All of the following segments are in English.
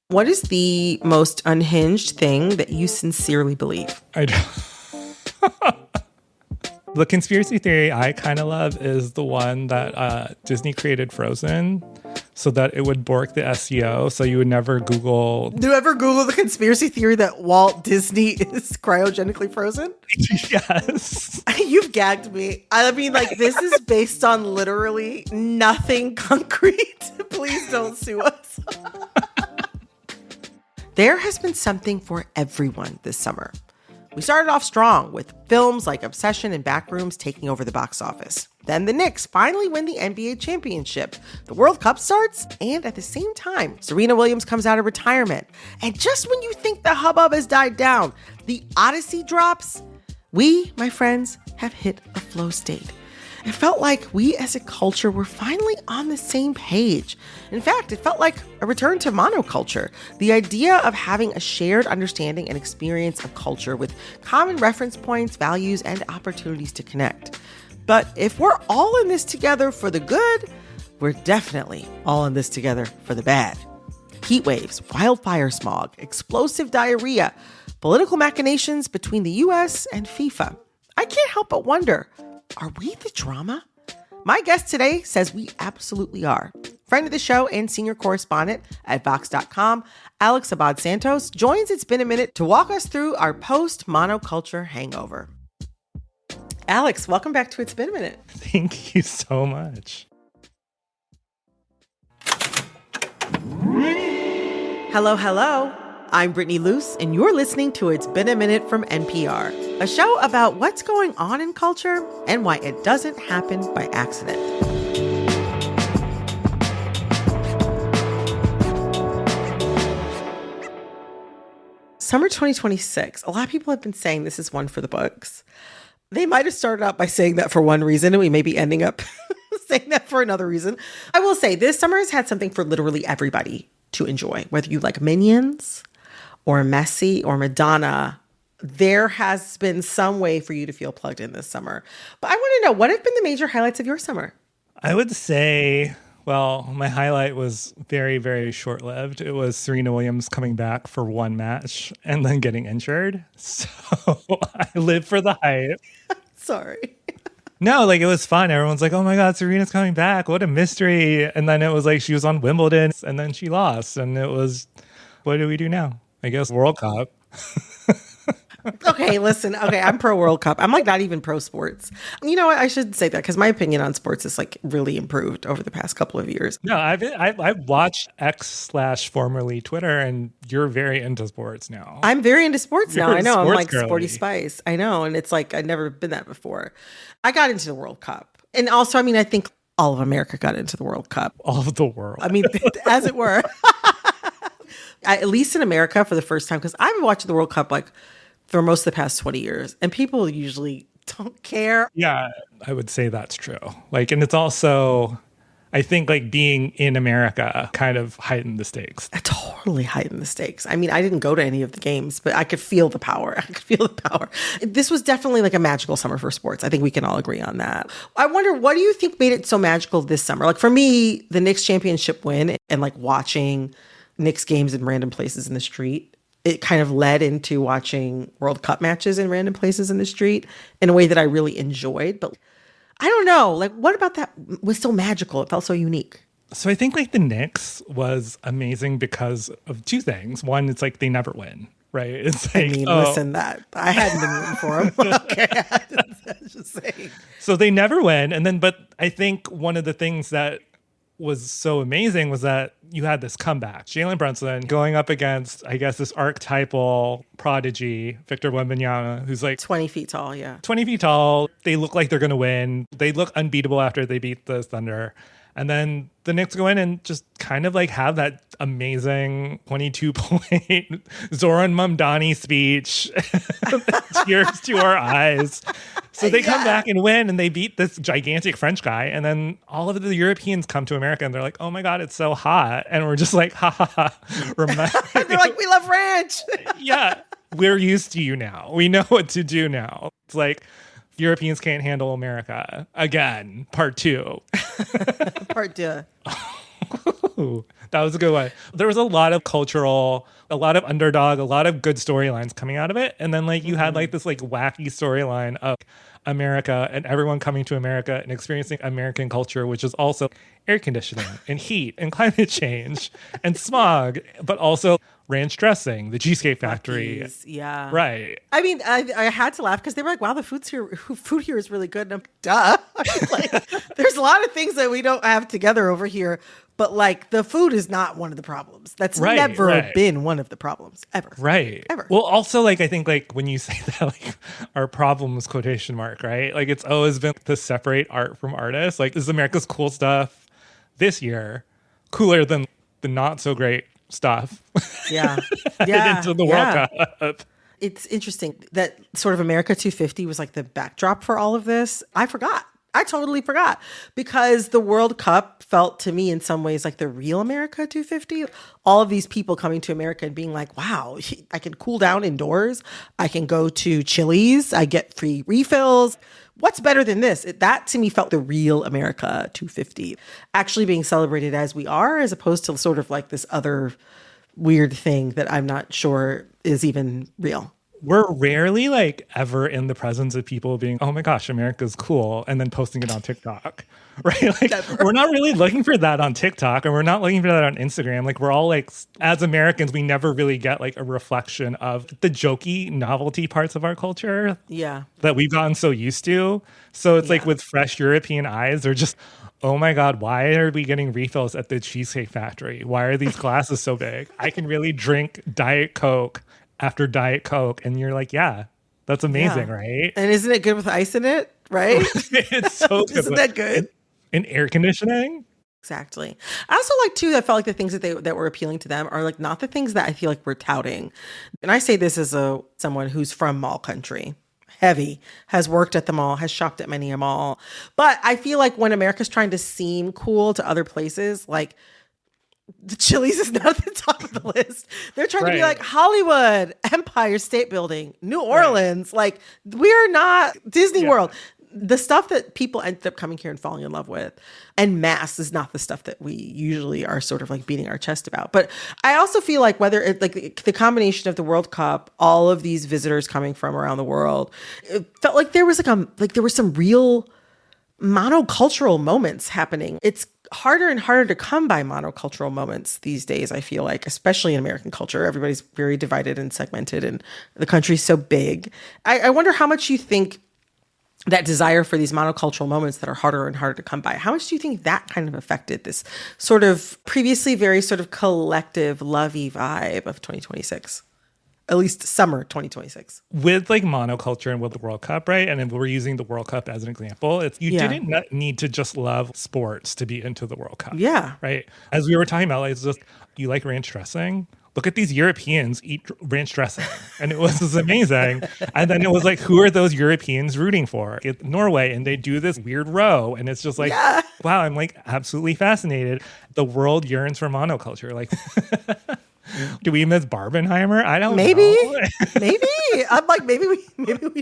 What is the most unhinged thing that you sincerely believe? I don't. The conspiracy theory I kind of love is the one that Disney created Frozen so that it would bork the SEO, so you would never Google. Do you ever Google the conspiracy theory that Walt Disney is cryogenically frozen? Yes. You've gagged me. I mean, like, this is based on literally nothing concrete. Please don't sue us. There has been something for everyone this summer. We started off strong with films like Obsession and Backrooms taking over the box office. Then the Knicks finally win the NBA championship. The World Cup starts, and at the same time, Serena Williams comes out of retirement. And just when you think the hubbub has died down, the Odyssey drops. We, my friends, have hit a flow state. It felt like we as a culture were finally on the same page. In fact, it felt like a return to monoculture, the idea of having a shared understanding and experience of culture with common reference points, values, and opportunities to connect. But if we're all in this together for the good, we're definitely all in this together for the bad. Heatwaves, wildfire smog, explosive diarrhea, political machinations between the US and FIFA. I can't help but wonder, are we the drama? My guest today says we absolutely are. Friend of the show and senior correspondent at Vox.com, Alex Abad-Santos, joins It's Been a Minute to walk us through our post-monoculture hangover. Alex, welcome back to It's Been a Minute. Thank you so much. Hello, hello. I'm Brittany Luce, and you're listening to It's Been a Minute from NPR, a show about what's going on in culture and why it doesn't happen by accident. Summer 2026. A lot of people have been saying this is one for the books. They might have started out by saying that for one reason, and we may be ending up saying that for another reason. I will say this summer has had something for literally everybody to enjoy, whether you like Minions or Messi or Madonna. There has been some way for you to feel plugged in this summer. But I want to know, what have been the major highlights of your summer? I would say, well, my highlight was very, very short-lived. It was Serena Williams coming back for one match and then getting injured. So I live for the hype. Sorry. No, like, it was fun. Everyone's like, oh my God, Serena's coming back. What a mystery. And then it was like she was on Wimbledon and then she lost. And it was, what do we do now? I guess World Cup. Okay, listen. Okay, I'm pro World Cup. I'm like not even pro sports. You know what? I should say that because my opinion on sports is like really improved over the past couple of years. No, I've watched X/formerly Twitter, and you're very into sports now. I'm very into sports now. You're I know. I'm like girly. Sporty Spice. I know. And it's like I'd never been that before. I got into the World Cup. And also, I mean, I think all of America got into the World Cup. All of the world. I mean, as it were. At least in America for the first time, because I've been watching the World Cup like for most of the past 20 years, and people usually don't care. Yeah, I would say that's true. Like, and it's also, I think like being in America kind of heightened the stakes. It totally heightened the stakes. I mean, I didn't go to any of the games, but I could feel the power. This was definitely like a magical summer for sports. I think we can all agree on that. I wonder, what do you think made it so magical this summer? Like for me, the Knicks championship win and like watching Knicks games in random places in the street, it kind of led into watching World Cup matches in random places in the street in a way that I really enjoyed. But I don't know, like what about that was so magical? It felt so unique. So I think like the Knicks was amazing because of two things. One, it's like they never win, right? It's like, listen, that I hadn't been rooting for them. Okay, I was just saying. So they never win. And then, but I think one of the things that was so amazing was that you had this comeback. Jalen Brunson going up against, I guess, this archetypal prodigy, Victor Wembanyama, who's like 20 feet tall, yeah. 20 feet tall. They look like they're going to win. They look unbeatable after they beat the Thunder. And then the Knicks go in and just kind of like have that amazing 22-point Zoran Mamdani speech. Tears to our eyes. So they come back and win, and they beat this gigantic French guy. And then all of the Europeans come to America, and they're like, oh my God, it's so hot. And we're just like, ha ha ha. They're like, we love ranch. Yeah, we're used to you now. We know what to do now. It's like, Europeans can't handle America again. Part 2. Part 2. Ooh, that was a good one. There was a lot of cultural, a lot of underdog, a lot of good storylines coming out of it. And then like you had like this like wacky storyline of America and everyone coming to America and experiencing American culture, which is also air conditioning and heat and climate change and smog, but also ranch dressing, the Cheesecake Factory. Lucky's, yeah. Right. I mean, I had to laugh because they were like, wow, the food here is really good. And I'm duh. I mean, like, there's a lot of things that we don't have together over here. But like the food is not one of the problems. That's never been one of the problems ever. Right. Ever. Well, also like I think like when you say that like our problems quotation mark, right? Like it's always been to separate art from artists. Like this is America's cool stuff this year, cooler than the not so great stuff. Yeah. into the World Cup. It's interesting that sort of America 250 was like the backdrop for all of this. I totally forgot because the World Cup felt to me in some ways like the real America 250. All of these people coming to America and being like, wow, I can cool down indoors. I can go to Chili's. I get free refills. What's better than this? That to me felt the real America 250 actually being celebrated as we are, as opposed to sort of like this other weird thing that I'm not sure is even real. We're rarely like ever in the presence of people being, oh my gosh, America's cool, and then posting it on TikTok, right? Like we're not really looking for that on TikTok, and we're not looking for that on Instagram. Like we're all like, as Americans, we never really get like a reflection of the jokey novelty parts of our culture. Yeah. That we've gotten so used to. So it's like with fresh European eyes, they're just, oh my God, why are we getting refills at the Cheesecake Factory? Why are these glasses so big? I can really drink Diet Coke after Diet Coke, and you're like, yeah, that's amazing, right? And isn't it good with ice in it, right? It's so good. Isn't that good? And air conditioning? Exactly. I also like too, I felt like the things that were appealing to them are like not the things that I feel like we're touting. And I say this as someone who's from mall country. Heavy, has worked at the mall, has shopped at many a mall. But I feel like when America's trying to seem cool to other places, like the Chili's is not at the top of the list. They're trying to be like Hollywood, Empire State Building, New Orleans. Like we are not Disney World. The stuff that people end up coming here and falling in love with en masse is not the stuff that we usually are sort of like beating our chest about. But I also feel like whether it like the combination of the World Cup, all of these visitors coming from around the world, it felt like there was there were some real monocultural moments happening. It's harder and harder to come by monocultural moments these days, I feel like, especially in American culture. Everybody's very divided and segmented, and the country's so big. I wonder how much you think that desire for these monocultural moments that are harder and harder to come by, how much do you think that kind of affected this sort of previously very sort of collective, lovey vibe of 2026? At least summer 2026. With like monoculture and with the World Cup, right? And if we're using the World Cup as an example, you didn't need to just love sports to be into the World Cup. Yeah. Right? As we were talking about, like, it's just, you like ranch dressing? Look at these Europeans eat ranch dressing. And it was just amazing. And then it was like, who are those Europeans rooting for? It's Norway. And they do this weird row. And it's just like, wow, I'm like absolutely fascinated. The world yearns for monoculture. Like, do we miss Barbenheimer? I don't know. Maybe. I'm like, maybe we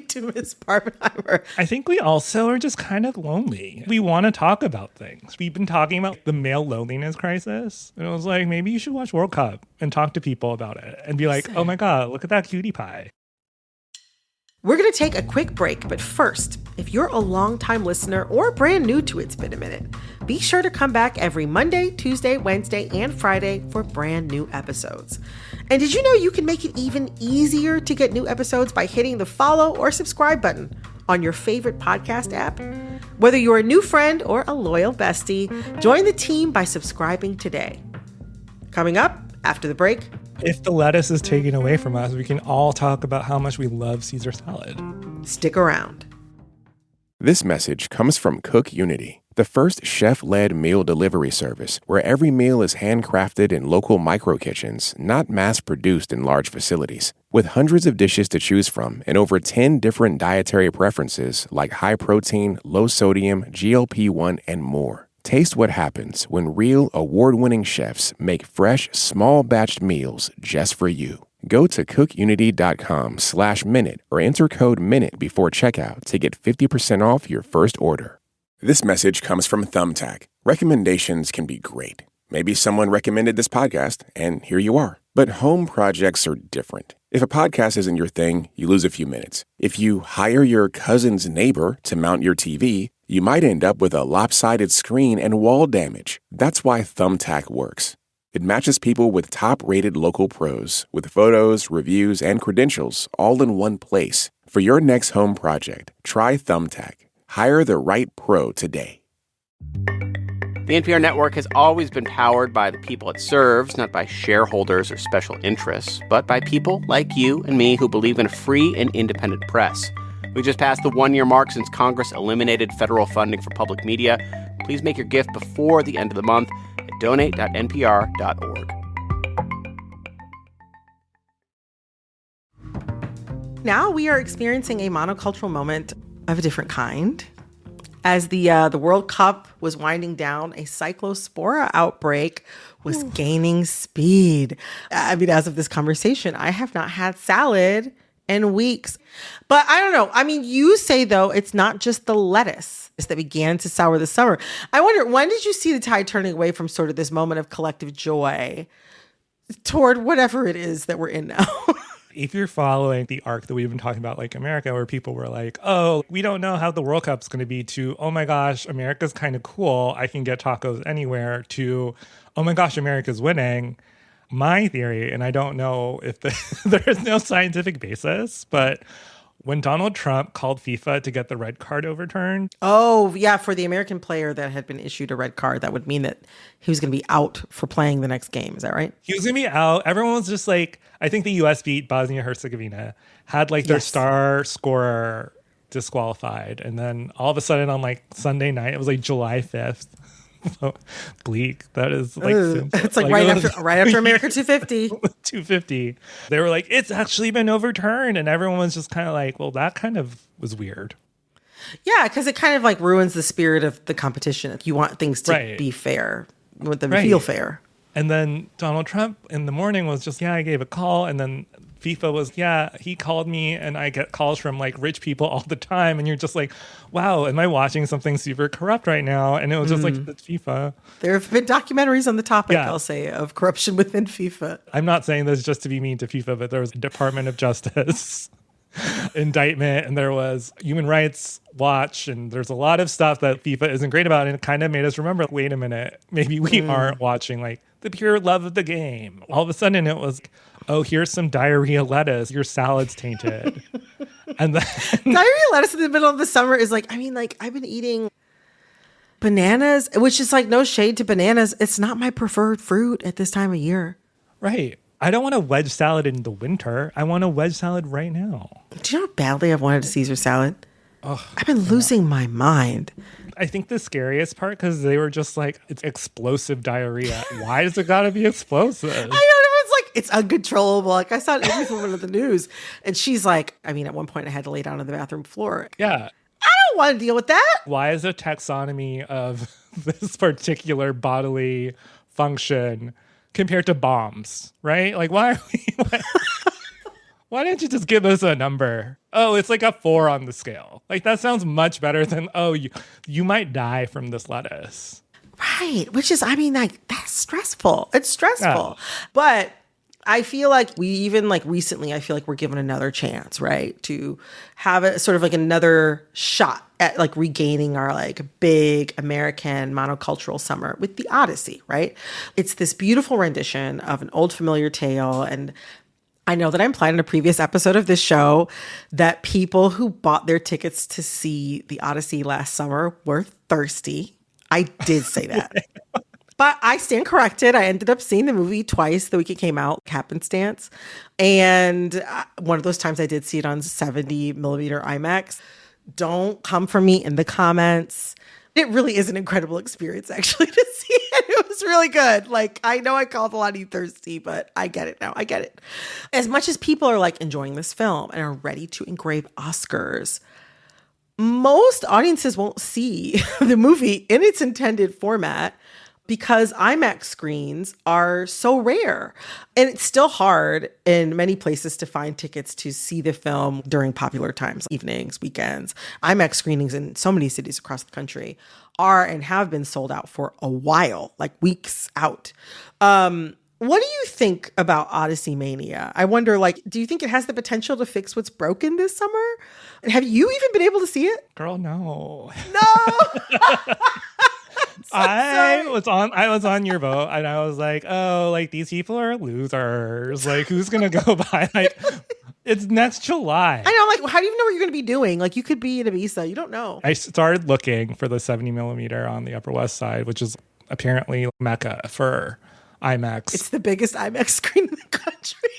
do miss Barbenheimer. I think we also are just kind of lonely. We want to talk about things. We've been talking about the male loneliness crisis. And it was like, maybe you should watch World Cup and talk to people about it and be like, oh my God, look at that cutie pie. We're going to take a quick break, but first, if you're a longtime listener or brand new to It's Been a Minute, be sure to come back every Monday, Tuesday, Wednesday, and Friday for brand new episodes. And did you know you can make it even easier to get new episodes by hitting the follow or subscribe button on your favorite podcast app? Whether you're a new friend or a loyal bestie, join the team by subscribing today. Coming up after the break, if the lettuce is taken away from us, we can all talk about how much we love Caesar salad. Stick around. This message comes from Cook Unity, the first chef-led meal delivery service where every meal is handcrafted in local micro kitchens, not mass-produced in large facilities. With hundreds of dishes to choose from and over 10 different dietary preferences like high protein, low sodium, GLP-1, and more. Taste what happens when real award-winning chefs make fresh, small-batched meals just for you. Go to cookunity.com/minute or enter code MINUTE before checkout to get 50% off your first order. This message comes from Thumbtack. Recommendations can be great, Maybe someone recommended this podcast, and here you are. But home projects are different. If a podcast isn't your thing, you lose a few minutes. If you hire your cousin's neighbor to mount your TV, you might end up with a lopsided screen and wall damage. That's why Thumbtack works. It matches people with top-rated local pros with photos, reviews, and credentials all in one place. For your next home project, try Thumbtack. Hire the right pro today. The NPR network has always been powered by the people it serves, not by shareholders or special interests, but by people like you and me who believe in a free and independent press. We just passed the one-year mark since Congress eliminated federal funding for public media. Please make your gift before the end of the month at donate.npr.org. Now we are experiencing a monocultural moment of a different kind. As the World Cup was winding down, a cyclospora outbreak was gaining speed. I mean, as of this conversation, I have not had salad in weeks. But I don't know. I mean, you say, though, it's not just the lettuce that began to sour this summer. I wonder, when did you see the tide turning away from sort of this moment of collective joy toward whatever it is that we're in now? If you're following the arc that we've been talking about, like America, where people were like, oh, we don't know how the World Cup's going to be, to, oh my gosh, America's kind of cool, I can get tacos anywhere, to, oh my gosh, America's winning. My theory, and I don't know if there is no scientific basis, but when Donald Trump called FIFA to get the red card overturned. Oh, yeah, for the American player that had been issued a red card, that would mean that he was going to be out for playing the next game. Is that right? He was going to be out. Everyone was just like, I think the U.S. beat Bosnia-Herzegovina, had like their star scorer disqualified. And then all of a sudden on like Sunday night, it was like July 5th. Bleak. That is like it's like right after America 250. 250. They were like, it's actually been overturned, and everyone was just kind of like, well, that kind of was weird. Yeah, because it kind of like ruins the spirit of the competition. You want things to be fair, you want them to feel fair. And then Donald Trump in the morning was just, I gave a call, and then FIFA was, he called me, and I get calls from like rich people all the time. And you're just like, wow, am I watching something super corrupt right now? And it was just like, it's FIFA. There have been documentaries on the topic, I'll say, of corruption within FIFA. I'm not saying this just to be mean to FIFA, but there was a Department of Justice indictment, and there was Human Rights Watch, and there's a lot of stuff that FIFA isn't great about. And it kind of made us remember, wait a minute, maybe we aren't watching like the pure love of the game. All of a sudden it was, oh, here's some diarrhea lettuce. Your salad's tainted. And then diarrhea lettuce in the middle of the summer is like, I mean, like I've been eating bananas, which is like no shade to bananas. It's not my preferred fruit at this time of year. Right. I don't want a wedge salad in the winter. I want a wedge salad right now. Do you know how badly I've wanted a Caesar salad? Oh, I've been losing my mind. I think the scariest part, because they were just like, it's explosive diarrhea. Why does it got to be explosive? I know, it's like, it's uncontrollable. Like I saw it every woman of the news. And she's like, I mean, at one point I had to lay down on the bathroom floor. Yeah. I don't want to deal with that. Why is a taxonomy of this particular bodily function compared to bombs, right? Like, why are we... Why didn't you just give us a number? Oh, it's like a 4 on the scale. Like, that sounds much better than, oh, you might die from this lettuce. Right. Which is, I mean, like, that's stressful. It's stressful. Yeah. But I feel like we even, like, recently, I feel like we're given another chance, right? To have a sort of like another shot at, like, regaining our, like, big American monocultural summer with The Odyssey, right? It's this beautiful rendition of an old familiar tale, and I know that I implied in a previous episode of this show that people who bought their tickets to see The Odyssey last summer were thirsty. I did say that. But I stand corrected. I ended up seeing the movie twice the week it came out, happenstance. And one of those times I did see it on 70 millimeter IMAX. Don't come for me in the comments. It really is an incredible experience, actually, to see it. It was really good. Like, I know I called a lot of you thirsty, but I get it now. I get it. As much as people are, like, enjoying this film and are ready to engrave Oscars, most audiences won't see the movie in its intended format because IMAX screens are so rare. And it's still hard in many places to find tickets to see the film during popular times, evenings, weekends. IMAX screenings in so many cities across the country are and have been sold out for a while, like weeks out. What do you think about Odyssey Mania? I wonder, do you think it has the potential to fix what's broken this summer? And have you even been able to see it? Girl, no. No! I was on your boat and I was like, oh, these people are losers. Who's gonna go by? It's next July. I know, how do you know what you're gonna be doing? You could be in Ibiza. You don't know. I started looking for the 70 millimeter on the Upper West Side, which is apparently Mecca for IMAX. It's the biggest IMAX screen in the country.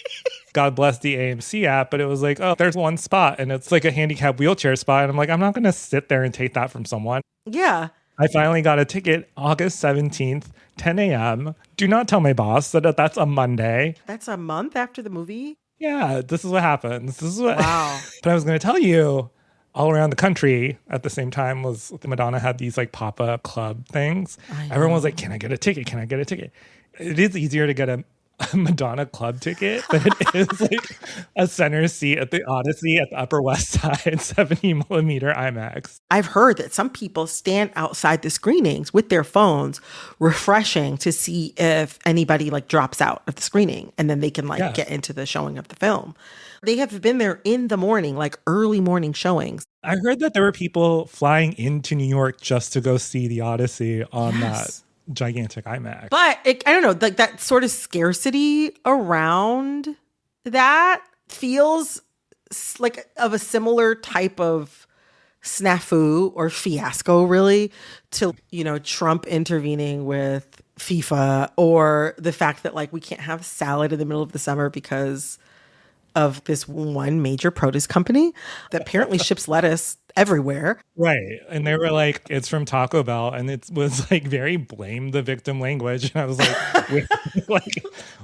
God bless the AMC app, but it was oh, there's one spot and it's a handicap wheelchair spot. And I'm I'm not gonna sit there and take that from someone. Yeah. I finally got a ticket August 17th, 10 a.m. Do not tell my boss that that's a Monday. That's a month after the movie? Yeah, this is what happens. This is what. Wow. But I was going to tell you, all around the country at the same time was Madonna had these pop-up club things. Everyone was can I get a ticket? Can I get a ticket? It is easier to get a Madonna club ticket than it is a center seat at the Odyssey at the Upper West Side 70 millimeter IMAX. I've heard that some people stand outside the screenings with their phones refreshing to see if anybody drops out of the screening, and then they can get into the showing of the film. They have been there in the morning, early morning showings. I heard that there were people flying into New York just to go see the Odyssey on that gigantic IMAX. But I don't know, that sort of scarcity around that feels of a similar type of snafu or fiasco, really, to, Trump intervening with FIFA, or the fact that we can't have salad in the middle of the summer because of this one major produce company that apparently ships lettuce everywhere. Right. And they were it's from Taco Bell. And it was very blame the victim language. And I was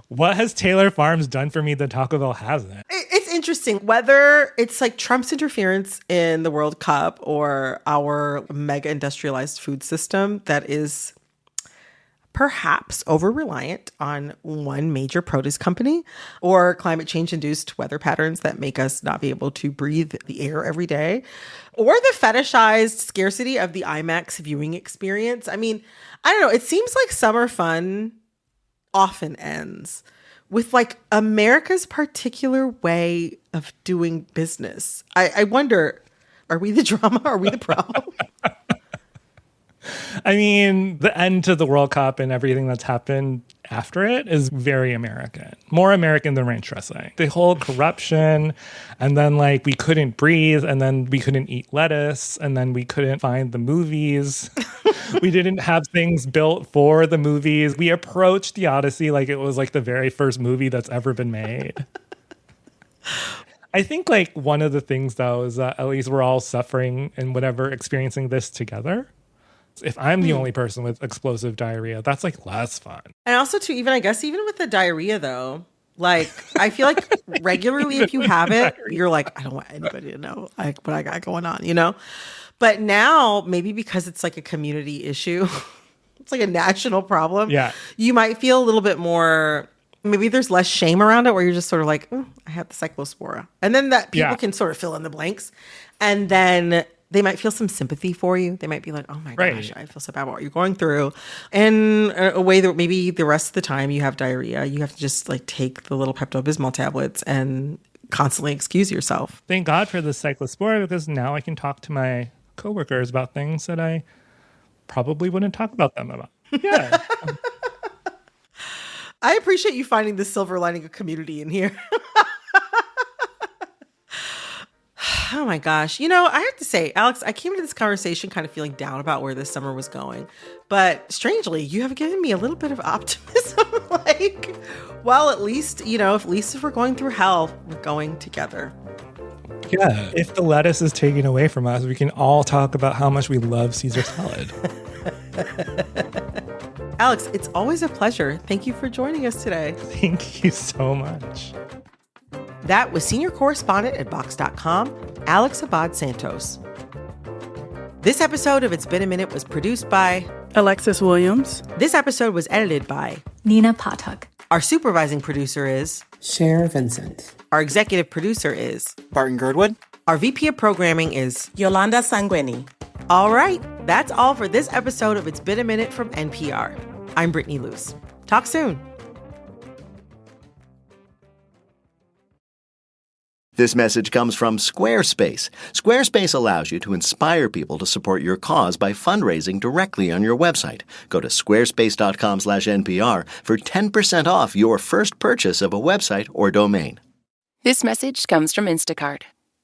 what has Taylor Farms done for me that Taco Bell hasn't? It's interesting whether it's Trump's interference in the World Cup or our mega industrialized food system that is perhaps over-reliant on one major produce company, or climate change-induced weather patterns that make us not be able to breathe the air every day, or the fetishized scarcity of the IMAX viewing experience. I mean, I don't know. It seems like summer fun often ends with America's particular way of doing business. I wonder, are we the drama? Are we the problem? I mean, the end to the World Cup and everything that's happened after it is very American. More American than ranch dressing. The whole corruption, and then we couldn't breathe, and then we couldn't eat lettuce, and then we couldn't find the movies. We didn't have things built for the movies. We approached the Odyssey like it was the very first movie that's ever been made. I think one of the things though is that at least we're all suffering and experiencing this together. If I'm the only person with explosive diarrhea, that's less fun. And also too, even with the diarrhea though, I feel regularly if you have it, you're I don't want anybody to know what I got going on, But now maybe because it's a community issue, it's a national problem. Yeah. You might feel a little bit more, maybe there's less shame around it, where you're just sort of I have the cyclospora. And then that people can sort of fill in the blanks. And then they might feel some sympathy for you. They might be oh my gosh, I feel so bad about what you're going through. And a way that maybe the rest of the time you have diarrhea, you have to just take the little Pepto-Bismol tablets and constantly excuse yourself. Thank God for the cyclospora, because now I can talk to my coworkers about things that I probably wouldn't talk about them about. Yeah. I appreciate you finding the silver lining of community in here. Oh my gosh. I have to say, Alex, I came into this conversation kind of feeling down about where this summer was going. But strangely, you have given me a little bit of optimism. Well, at least if we're going through hell, we're going together. Yeah. If the lettuce is taken away from us, we can all talk about how much we love Caesar salad. Alex, it's always a pleasure. Thank you for joining us today. Thank you so much. That was senior correspondent at Vox.com, Alex Abad Santos. This episode of It's Been a Minute was produced by Alexis Williams. This episode was edited by Nina Patak. Our supervising producer is Cher Vincent. Our executive producer is Barton Girdwood. Our VP of programming is Yolanda Sanguini. All right, that's all for this episode of It's Been a Minute from NPR. I'm Brittany Luce. Talk soon. This message comes from Squarespace. Squarespace allows you to inspire people to support your cause by fundraising directly on your website. Go to squarespace.com/NPR for 10% off your first purchase of a website or domain. This message comes from Instacart.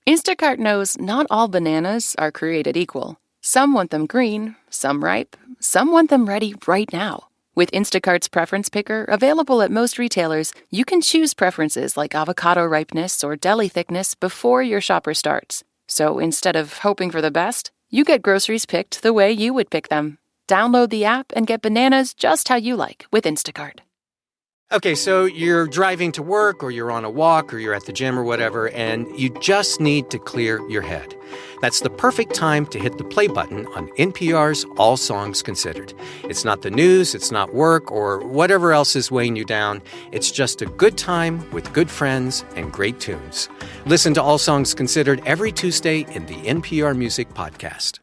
Instacart knows not all bananas are created equal. Some want them green, some ripe, some want them ready right now. With Instacart's Preference Picker, available at most retailers, you can choose preferences like avocado ripeness or deli thickness before your shopper starts. So instead of hoping for the best, you get groceries picked the way you would pick them. Download the app and get bananas just how you like with Instacart. Okay, so you're driving to work or you're on a walk or you're at the gym or whatever, and you just need to clear your head. That's the perfect time to hit the play button on NPR's All Songs Considered. It's not the news, it's not work, or whatever else is weighing you down. It's just a good time with good friends and great tunes. Listen to All Songs Considered every Tuesday in the NPR Music Podcast.